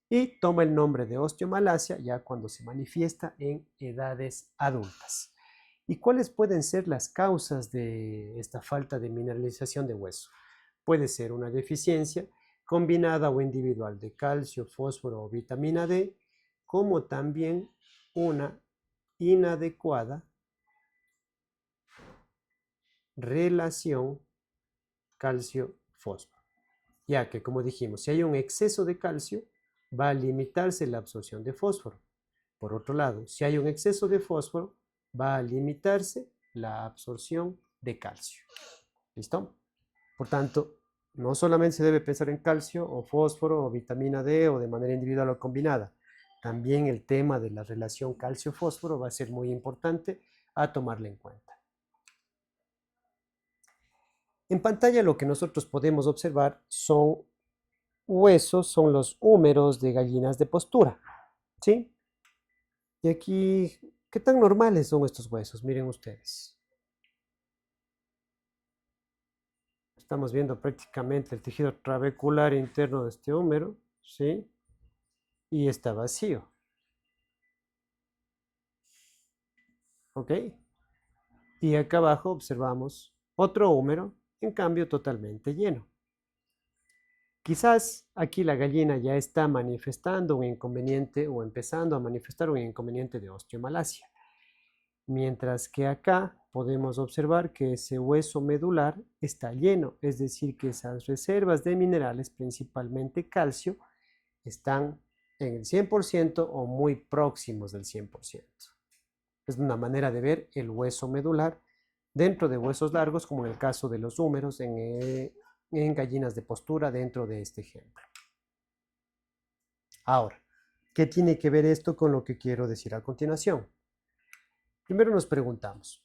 y toma el nombre de osteomalacia ya cuando se manifiesta en edades adultas. ¿Y cuáles pueden ser las causas de esta falta de mineralización de hueso? Puede ser una deficiencia combinada o individual de calcio, fósforo o vitamina D, como también una inadecuada relación calcio-fósforo, ya que, como dijimos, si hay un exceso de calcio, va a limitarse la absorción de fósforo. Por otro lado, si hay un exceso de fósforo, va a limitarse la absorción de calcio. ¿Listo? Por tanto, no solamente se debe pensar en calcio o fósforo o vitamina D o de manera individual o combinada. También el tema de la relación calcio-fósforo va a ser muy importante a tomarle en cuenta. En pantalla lo que nosotros podemos observar son huesos, son los húmeros de gallinas de postura, ¿sí? Y aquí, ¿qué tan normales son estos huesos? Miren ustedes. Estamos viendo prácticamente el tejido trabecular interno de este húmero, ¿sí? Y está vacío. ¿Ok? Y acá abajo observamos otro húmero, en cambio totalmente lleno. Quizás aquí la gallina ya está manifestando un inconveniente o empezando a manifestar un inconveniente de osteomalacia. Mientras que acá podemos observar que ese hueso medular está lleno, es decir, que esas reservas de minerales, principalmente calcio, están en el 100% o muy próximos del 100%. Es una manera de ver el hueso medular dentro de huesos largos, como en el caso de los húmeros en gallinas de postura dentro de este ejemplo. Ahora, ¿qué tiene que ver esto con lo que quiero decir a continuación? Primero nos preguntamos,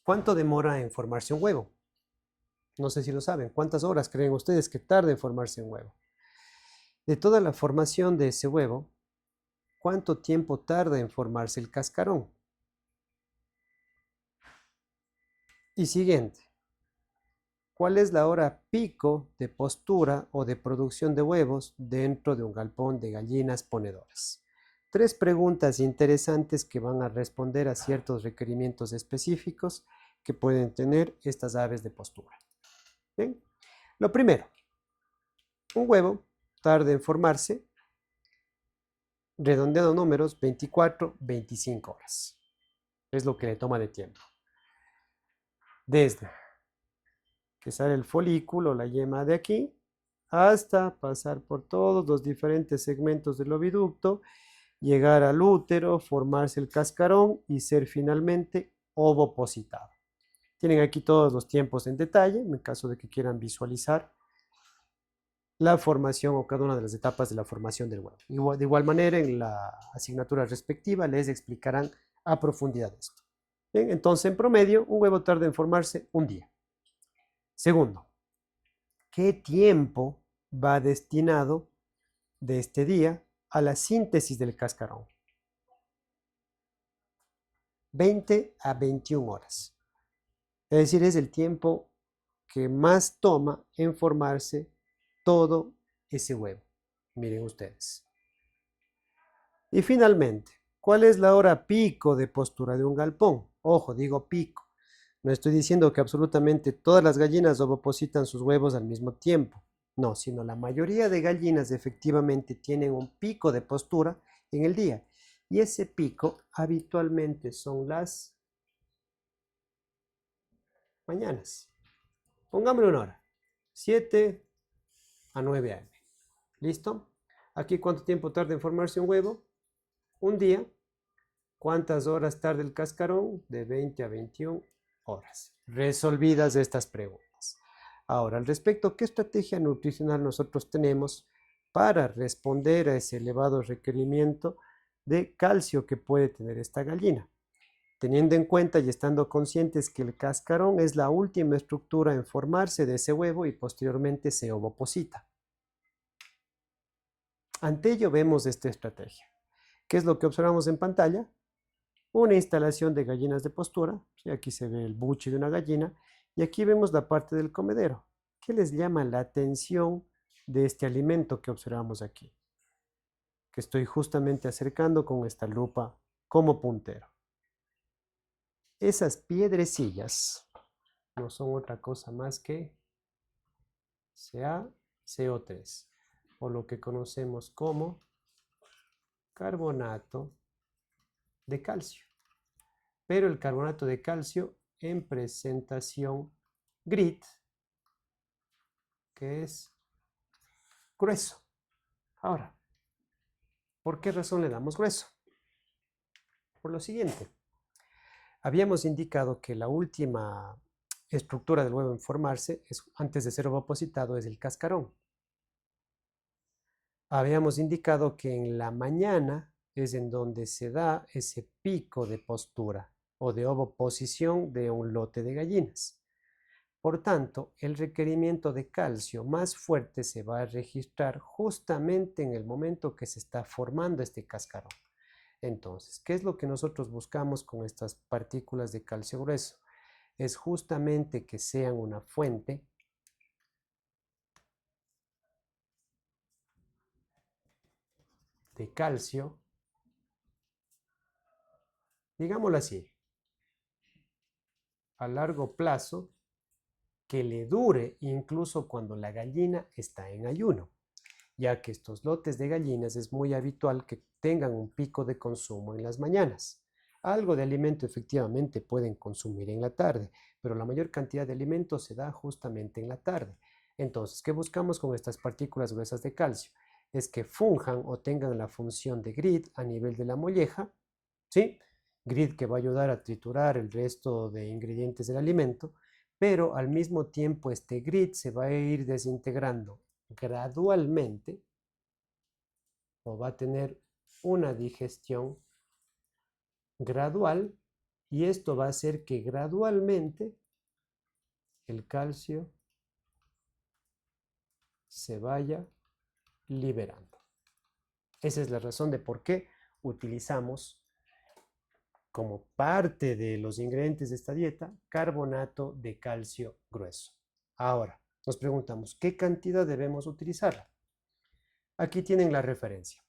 ¿cuánto demora en formarse un huevo? No sé si lo saben. ¿Cuántas horas creen ustedes que tarda en formarse un huevo? De toda la formación de ese huevo, ¿cuánto tiempo tarda en formarse el cascarón? Y siguiente, ¿cuál es la hora pico de postura o de producción de huevos dentro de un galpón de gallinas ponedoras? Tres preguntas interesantes que van a responder a ciertos requerimientos específicos que pueden tener estas aves de postura. ¿Bien? Lo primero, Un huevo tarda en formarse, redondeando números, 24, 25 horas. Es lo que le toma de tiempo. Desde que sale el folículo, la yema de aquí, hasta pasar por todos los diferentes segmentos del oviducto, llegar al útero, formarse el cascarón y ser finalmente ovopositado. Tienen aquí todos los tiempos en detalle, en caso de que quieran visualizar la formación o cada una de las etapas de la formación del huevo. De igual manera, en la asignatura respectiva les explicarán a profundidad esto. Bien, entonces, en promedio, un huevo tarda en formarse un día. Segundo, ¿qué tiempo va destinado de este día a la síntesis del cascarón? 20 a 21 horas. Es decir, es el tiempo que más toma en formarse todo ese huevo. Miren ustedes. Y finalmente, ¿cuál es la hora pico de postura de un galpón? Ojo, digo pico. No estoy diciendo que absolutamente todas las gallinas ovopositan sus huevos al mismo tiempo. No, sino la mayoría de gallinas efectivamente tienen un pico de postura en el día. Y ese pico habitualmente son las mañanas. Pongámosle una hora. 7 a 9 a.m. ¿Listo? Aquí, ¿cuánto tiempo tarda en formarse un huevo? Un día. ¿Cuántas horas tarda el cascarón? De 20 a 21 horas. Resolvidas estas preguntas. Ahora, al respecto, ¿qué estrategia nutricional nosotros tenemos para responder a ese elevado requerimiento de calcio que puede tener esta gallina? Teniendo en cuenta y estando conscientes que el cascarón es la última estructura en formarse de ese huevo y posteriormente se ovoposita. Ante ello vemos esta estrategia. ¿Qué es lo que observamos en pantalla? Una instalación de gallinas de postura. Aquí se ve el buche de una gallina. Y aquí vemos la parte del comedero. ¿Qué les llama la atención de este alimento que observamos aquí? Que estoy justamente acercando con esta lupa como puntero. Esas piedrecillas no son otra cosa más que CaCO3, o lo que conocemos como carbonato de calcio. Pero el carbonato de calcio en presentación grit, que es grueso. Ahora, ¿por qué razón le damos grueso? Por lo siguiente. Habíamos indicado que la última estructura del huevo en formarse, antes de ser ovopositado, es el cascarón. Habíamos indicado que en la mañana es en donde se da ese pico de postura o de ovoposición de un lote de gallinas. Por tanto, el requerimiento de calcio más fuerte se va a registrar justamente en el momento que se está formando este cascarón. Entonces, ¿qué es lo que nosotros buscamos con estas partículas de calcio grueso? Es justamente que sean una fuente de calcio, digámoslo así, a largo plazo, que le dure incluso cuando la gallina está en ayuno, ya que estos lotes de gallinas es muy habitual que tengan un pico de consumo en las mañanas. Algo de alimento efectivamente pueden consumir en la tarde, pero la mayor cantidad de alimento se da justamente en la tarde. Entonces, ¿qué buscamos con estas partículas gruesas de calcio? Es que funjan o tengan la función de grid a nivel de la molleja, ¿sí? Grid que va a ayudar a triturar el resto de ingredientes del alimento, pero al mismo tiempo este grid se va a ir desintegrando gradualmente o va a tener una digestión gradual y esto va a hacer que gradualmente el calcio se vaya liberando. Esa es la razón de por qué utilizamos como parte de los ingredientes de esta dieta carbonato de calcio grueso. Ahora, nos preguntamos, ¿qué cantidad debemos utilizarla? Aquí tienen la referencia.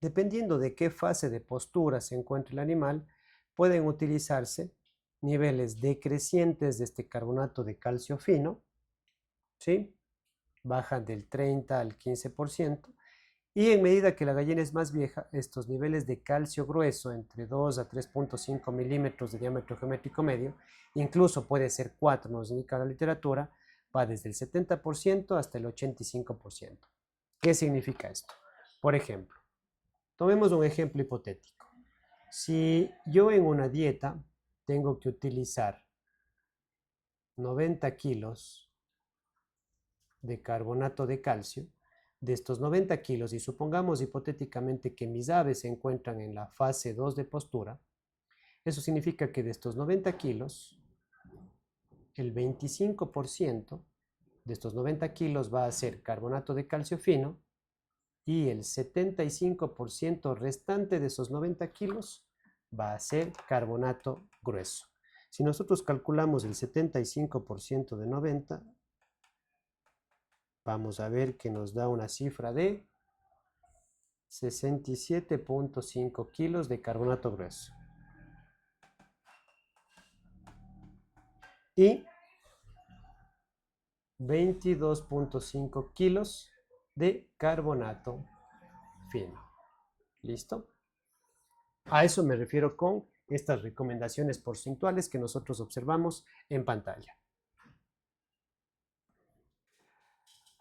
Dependiendo de qué fase de postura se encuentre el animal, pueden utilizarse niveles decrecientes de este carbonato de calcio fino, ¿sí? bajan del 30 al 15%. Y en medida que la gallina es más vieja, estos niveles de calcio grueso entre 2 a 3.5 milímetros de diámetro geométrico medio, incluso puede ser 4, nos indica la literatura, va desde el 70% hasta el 85%. ¿Qué significa esto? Por ejemplo, tomemos un ejemplo hipotético. Si yo en una dieta tengo que utilizar 90 kilos de carbonato de calcio, de estos 90 kilos, y supongamos hipotéticamente que mis aves se encuentran en la fase 2 de postura, eso significa que de estos 90 kilos, el 25% de estos 90 kilos va a ser carbonato de calcio fino y el 75% restante de esos 90 kilos va a ser carbonato grueso. Si nosotros calculamos el 75% de 90, vamos a ver que nos da una cifra de 67.5 kilos de carbonato grueso. Y 22.5 kilos de carbonato fino. ¿Listo? A eso me refiero con estas recomendaciones porcentuales que nosotros observamos en pantalla.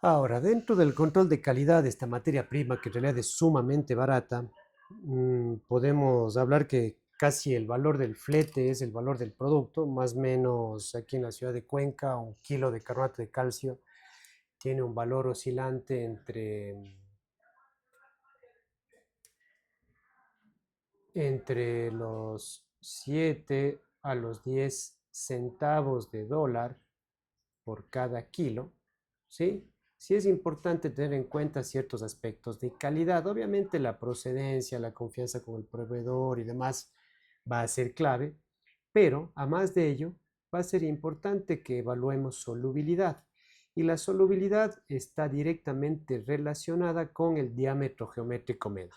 Ahora, dentro del control de calidad de esta materia prima, que en realidad es sumamente barata, podemos hablar que casi el valor del flete es el valor del producto. Más o menos aquí en la ciudad de Cuenca, un kilo de carbonato de calcio tiene un valor oscilante entre los 7 a los 10 centavos de dólar por cada kilo, ¿sí? Sí es importante tener en cuenta ciertos aspectos de calidad. Obviamente la procedencia, la confianza con el proveedor y demás va a ser clave, pero a más de ello va a ser importante que evaluemos solubilidad. Y la solubilidad está directamente relacionada con el diámetro geométrico medio.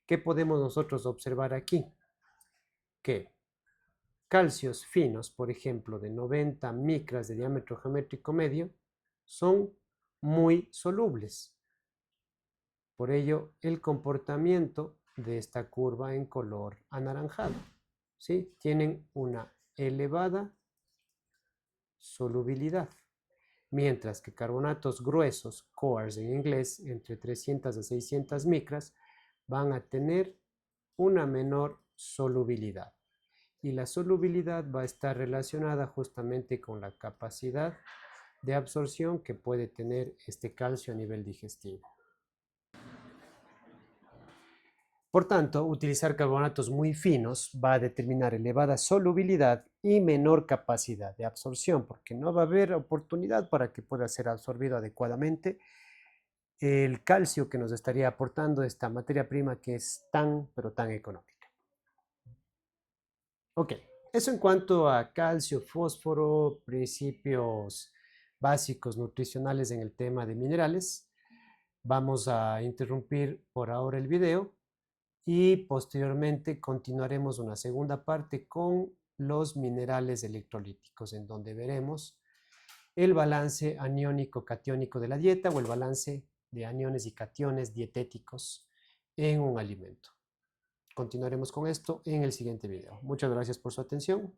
¿Qué podemos nosotros observar aquí? Que calcios finos, por ejemplo, de 90 micras de diámetro geométrico medio, son muy solubles. Por ello, el comportamiento de esta curva en color anaranjado, ¿sí? Tienen una elevada solubilidad, mientras que carbonatos gruesos, coarse en inglés, entre 300 a 600 micras, van a tener una menor solubilidad. Y la solubilidad va a estar relacionada justamente con la capacidad de absorción que puede tener este calcio a nivel digestivo. Por tanto, utilizar carbonatos muy finos va a determinar elevada solubilidad y menor capacidad de absorción, porque no va a haber oportunidad para que pueda ser absorbido adecuadamente el calcio que nos estaría aportando esta materia prima que es tan, pero tan económica. Ok, eso en cuanto a calcio, fósforo, principios básicos nutricionales en el tema de minerales. Vamos a interrumpir por ahora el video y posteriormente continuaremos una segunda parte con los minerales electrolíticos, en donde veremos el balance aniónico-catiónico de la dieta o el balance de aniones y cationes dietéticos en un alimento. Continuaremos con esto en el siguiente video. Muchas gracias por su atención.